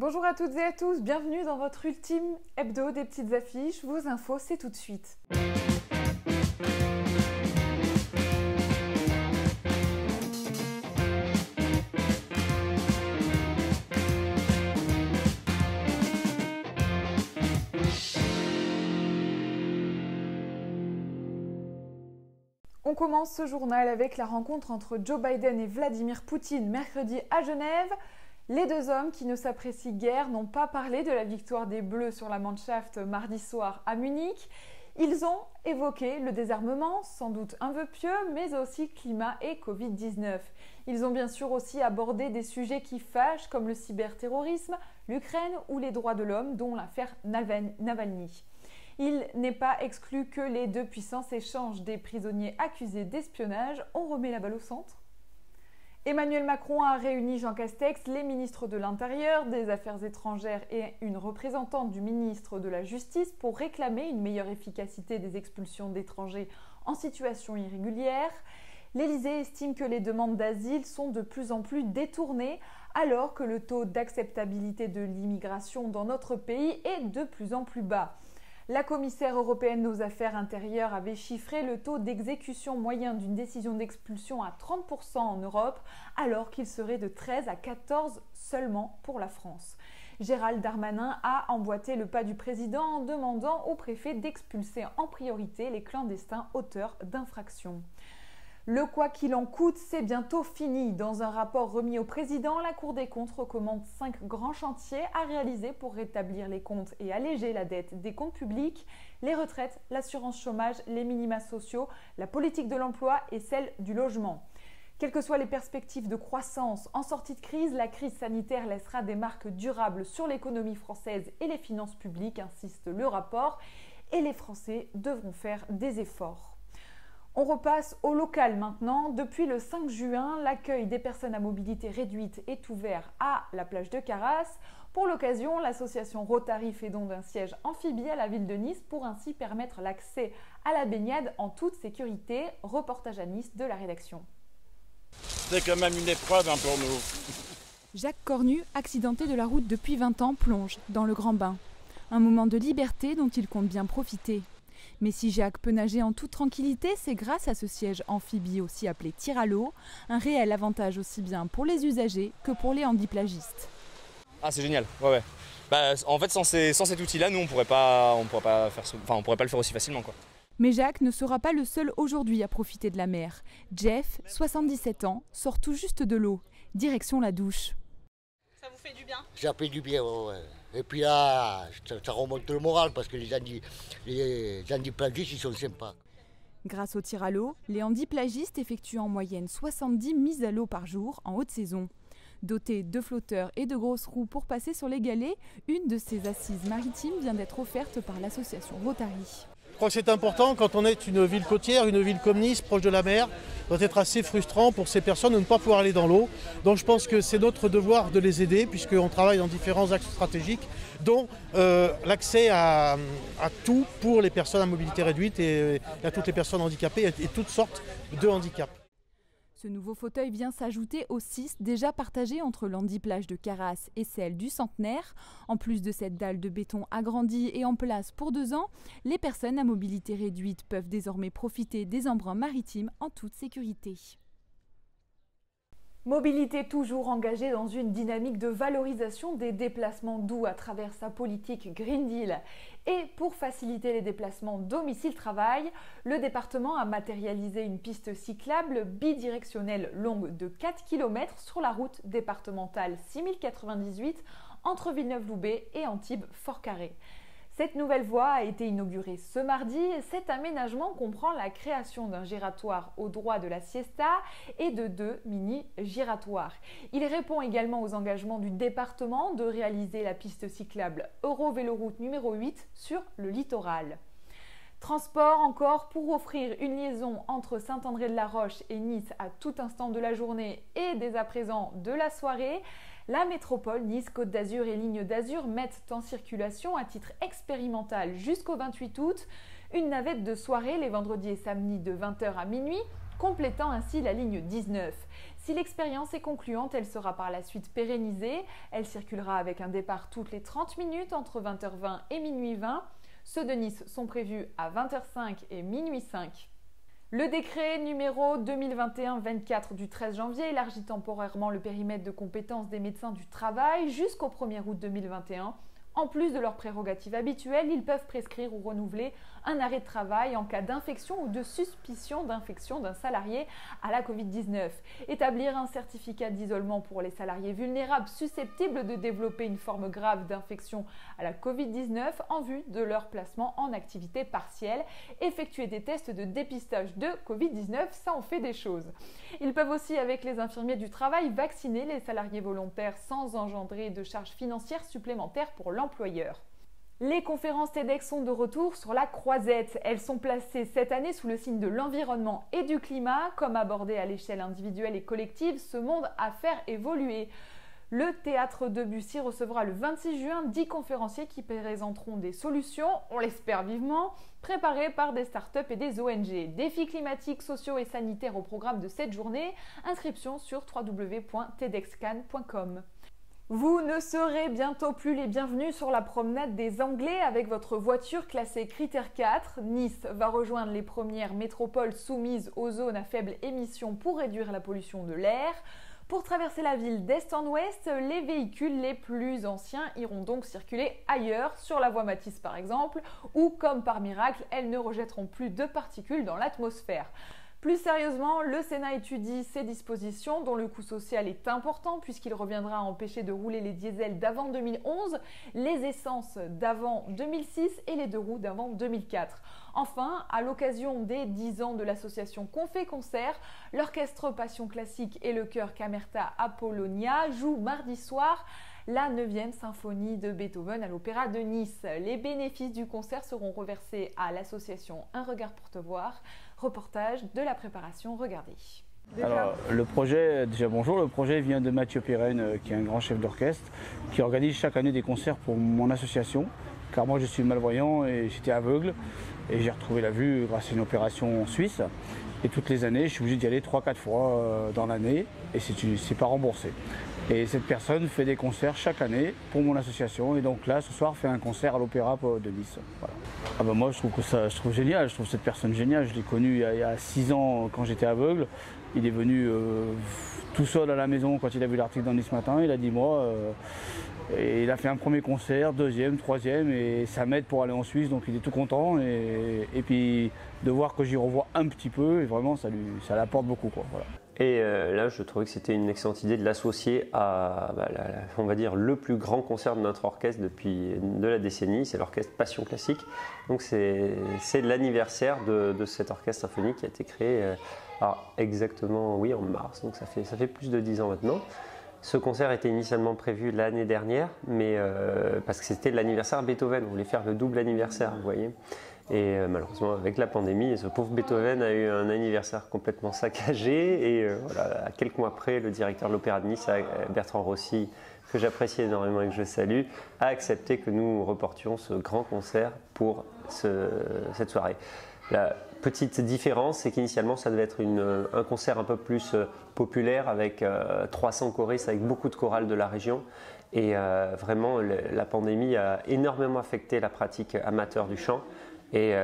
Bonjour à toutes et à tous, bienvenue dans votre ultime hebdo des petites affiches. Vos infos, c'est tout de suite. On commence ce journal avec la rencontre entre Joe Biden et Vladimir Poutine mercredi à Genève. Les deux hommes qui ne s'apprécient guère n'ont pas parlé de la victoire des Bleus sur la Mannschaft mardi soir à Munich. Ils ont évoqué le désarmement, sans doute un vœu pieux, mais aussi climat et Covid-19. Ils ont bien sûr aussi abordé des sujets qui fâchent comme le cyberterrorisme, l'Ukraine ou les droits de l'homme, dont l'affaire Navalny. Il n'est pas exclu que les deux puissances échangent des prisonniers accusés d'espionnage. On remet la balle au centre. Emmanuel Macron a réuni Jean Castex, les ministres de l'Intérieur, des Affaires étrangères et une représentante du ministre de la Justice pour réclamer une meilleure efficacité des expulsions d'étrangers en situation irrégulière. L'Élysée estime que les demandes d'asile sont de plus en plus détournées alors que le taux d'acceptabilité de l'immigration dans notre pays est de plus en plus bas. La commissaire européenne aux affaires intérieures avait chiffré le taux d'exécution moyen d'une décision d'expulsion à 30% en Europe, alors qu'il serait de 13 à 14 seulement pour la France. Gérald Darmanin a emboîté le pas du président en demandant au préfet d'expulser en priorité les clandestins auteurs d'infractions. Le quoi qu'il en coûte, c'est bientôt fini. Dans un rapport remis au président, la Cour des comptes recommande 5 grands chantiers à réaliser pour rétablir les comptes et alléger la dette des comptes publics, les retraites, l'assurance chômage, les minima sociaux, la politique de l'emploi et celle du logement. Quelles que soient les perspectives de croissance en sortie de crise, la crise sanitaire laissera des marques durables sur l'économie française et les finances publiques, insiste le rapport, et les Français devront faire des efforts. On repasse au local maintenant. Depuis le 5 juin, l'accueil des personnes à mobilité réduite est ouvert à la plage de Carras. Pour l'occasion, l'association Rotary fait don d'un siège amphibie à la ville de Nice pour ainsi permettre l'accès à la baignade en toute sécurité. Reportage à Nice de la rédaction. C'est quand même une épreuve pour nous. Jacques Cornu, accidenté de la route depuis 20 ans, plonge dans le grand bain. Un moment de liberté dont il compte bien profiter. Mais si Jacques peut nager en toute tranquillité, c'est grâce à ce siège amphibie aussi appelé tir à l'eau, un réel avantage aussi bien pour les usagers que pour les handiplagistes. Ah, c'est génial, ouais. En fait, sans cet outil-là, nous, on pourrait pas le faire aussi facilement, quoi. Mais Jacques ne sera pas le seul aujourd'hui à profiter de la mer. Jeff, 77 ans, sort tout juste de l'eau. Direction la douche. Ça vous fait du bien? Ça fait du bien, ouais. Et puis là, ça remonte le moral parce que les handiplagistes, ils sont sympas. Grâce au tir à l'eau, les handiplagistes effectuent en moyenne 70 mises à l'eau par jour en haute saison. Dotés de flotteurs et de grosses roues pour passer sur les galets, une de ces assises maritimes vient d'être offerte par l'association Rotary. Je crois que c'est important quand on est une ville côtière, une ville comme Nice, proche de la mer. Ça doit être assez frustrant pour ces personnes de ne pas pouvoir aller dans l'eau. Donc je pense que c'est notre devoir de les aider puisqu'on travaille dans différents axes stratégiques, dont l'accès à tout pour les personnes à mobilité réduite et à toutes les personnes handicapées et toutes sortes de handicaps. Ce nouveau fauteuil vient s'ajouter aux 6 déjà partagés entre l'handiplage de Carras et celle du Centenaire. En plus de cette dalle de béton agrandie et en place pour 2 ans, les personnes à mobilité réduite peuvent désormais profiter des embruns maritimes en toute sécurité. Mobilité toujours engagée dans une dynamique de valorisation des déplacements doux à travers sa politique Green Deal. Et pour faciliter les déplacements domicile-travail, le département a matérialisé une piste cyclable bidirectionnelle longue de 4 km sur la route départementale 6098 entre Villeneuve-Loubet et Antibes-Fort-Carré. Cette nouvelle voie a été inaugurée ce mardi. Cet aménagement comprend la création d'un giratoire au droit de la siesta et de 2 mini-giratoires. Il répond également aux engagements du département de réaliser la piste cyclable Eurovéloroute numéro 8 sur le littoral. Transport encore pour offrir une liaison entre Saint-André-de-la-Roche et Nice à tout instant de la journée et dès à présent de la soirée. La métropole Nice-Côte d'Azur et Ligne d'Azur mettent en circulation à titre expérimental jusqu'au 28 août une navette de soirée les vendredis et samedis de 20h à minuit complétant ainsi la ligne 19. Si l'expérience est concluante, elle sera par la suite pérennisée. Elle circulera avec un départ toutes les 30 minutes entre 20h20 et minuit 20. Ceux de Nice sont prévus à 20h05 et minuit 5. Le décret numéro 2021-24 du 13 janvier élargit temporairement le périmètre de compétences des médecins du travail jusqu'au 1er août 2021. En plus de leurs prérogatives habituelles, ils peuvent prescrire ou renouveler un arrêt de travail en cas d'infection ou de suspicion d'infection d'un salarié à la Covid-19. Établir un certificat d'isolement pour les salariés vulnérables susceptibles de développer une forme grave d'infection à la Covid-19 en vue de leur placement en activité partielle. Effectuer des tests de dépistage de Covid-19, ça en fait des choses. Ils peuvent aussi, avec les infirmiers du travail, vacciner les salariés volontaires sans engendrer de charges financières supplémentaires pour l'employeur. Les conférences TEDx sont de retour sur la croisette. Elles sont placées cette année sous le signe de l'environnement et du climat. Comme abordé à l'échelle individuelle et collective, ce monde à faire évoluer. Le théâtre Debussy recevra le 26 juin 10 conférenciers qui présenteront des solutions, on l'espère vivement, préparées par des startups et des ONG. Défis climatiques, sociaux et sanitaires au programme de cette journée. Inscription sur www.tedxcannes.com. Vous ne serez bientôt plus les bienvenus sur la promenade des Anglais avec votre voiture classée critère 4. Nice va rejoindre les premières métropoles soumises aux zones à faible émission pour réduire la pollution de l'air. Pour traverser la ville d'est en ouest, les véhicules les plus anciens iront donc circuler ailleurs, sur la voie Matisse par exemple, où comme par miracle, elles ne rejetteront plus de particules dans l'atmosphère. Plus sérieusement, le Sénat étudie ces dispositions dont le coût social est important puisqu'il reviendra à empêcher de rouler les diesels d'avant 2011, les essences d'avant 2006 et les deux roues d'avant 2004. Enfin, à l'occasion des 10 ans de l'association Confé Concert, l'orchestre Passion Classique et le chœur Camerta Apollonia jouent mardi soir la 9e symphonie de Beethoven à l'Opéra de Nice. Les bénéfices du concert seront reversés à l'association Un Regard pour te voir. Reportage de la préparation, regardez. Alors le projet, déjà bonjour, le projet vient de Mathieu Pirenne qui est un grand chef d'orchestre qui organise chaque année des concerts pour mon association car moi je suis malvoyant et j'étais aveugle et j'ai retrouvé la vue grâce à une opération en Suisse et toutes les années je suis obligé d'y aller 3-4 fois dans l'année et c'est pas remboursé. Et cette personne fait des concerts chaque année pour mon association et donc là ce soir fait un concert à l'Opéra de Nice. Voilà. Ah bah moi je trouve génial, je trouve cette personne géniale, je l'ai connu il y a 6 ans quand j'étais aveugle. Il est venu tout seul à la maison quand il a vu l'article dans Nice Matin, il a dit moi, et il a fait un premier concert, deuxième, troisième et ça m'aide pour aller en Suisse donc il est tout content et puis de voir que j'y revois un petit peu et vraiment ça l'apporte beaucoup quoi. Voilà. Et là, je trouvais que c'était une excellente idée de l'associer à, on va dire, le plus grand concert de notre orchestre depuis de la décennie, c'est l'orchestre Passion Classique. Donc c'est l'anniversaire de cet orchestre symphonique qui a été créé exactement oui, en mars, donc ça fait plus de 10 ans maintenant. Ce concert était initialement prévu l'année dernière, mais parce que c'était l'anniversaire Beethoven, on voulait faire le double anniversaire, vous voyez. Et malheureusement, avec la pandémie, ce pauvre Beethoven a eu un anniversaire complètement saccagé. Et voilà, quelques mois après, le directeur de l'Opéra de Nice, Bertrand Rossi, que j'apprécie énormément et que je salue, a accepté que nous reportions ce grand concert pour cette soirée. La petite différence, c'est qu'initialement, ça devait être un concert un peu plus populaire avec 300 choristes, avec beaucoup de chorales de la région. Et vraiment, la pandémie a énormément affecté la pratique amateur du chant. Et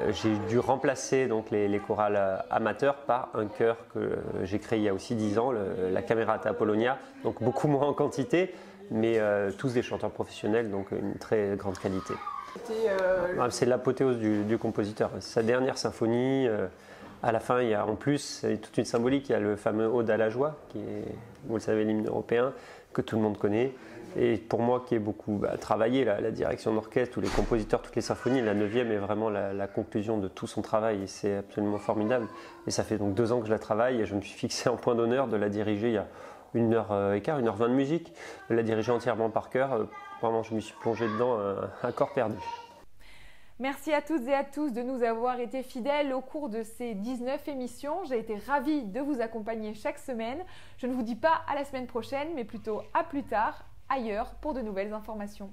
j'ai dû remplacer donc, les chorales amateurs par un chœur que j'ai créé il y a aussi 10 ans, la Camerata Apollonia, donc beaucoup moins en quantité, mais tous des chanteurs professionnels, donc une très grande qualité. C'est l'apothéose du compositeur. Sa dernière symphonie, à la fin, il y a en plus c'est toute une symbolique, il y a le fameux Ode à la joie, qui est, vous le savez, l'hymne européen, que tout le monde connaît. Et pour moi qui ai beaucoup travaillé la direction d'orchestre, tous les compositeurs, toutes les symphonies, la 9e est vraiment la conclusion de tout son travail et c'est absolument formidable. Et ça fait donc 2 ans que je la travaille et je me suis fixé en point d'honneur de la diriger il y a 1h15, 1h20 de musique, de la diriger entièrement par cœur. Vraiment, je me suis plongé dedans, un corps perdu. Merci à toutes et à tous de nous avoir été fidèles au cours de ces 19 émissions. J'ai été ravie de vous accompagner chaque semaine. Je ne vous dis pas à la semaine prochaine, mais plutôt à plus tard, ailleurs, pour de nouvelles informations.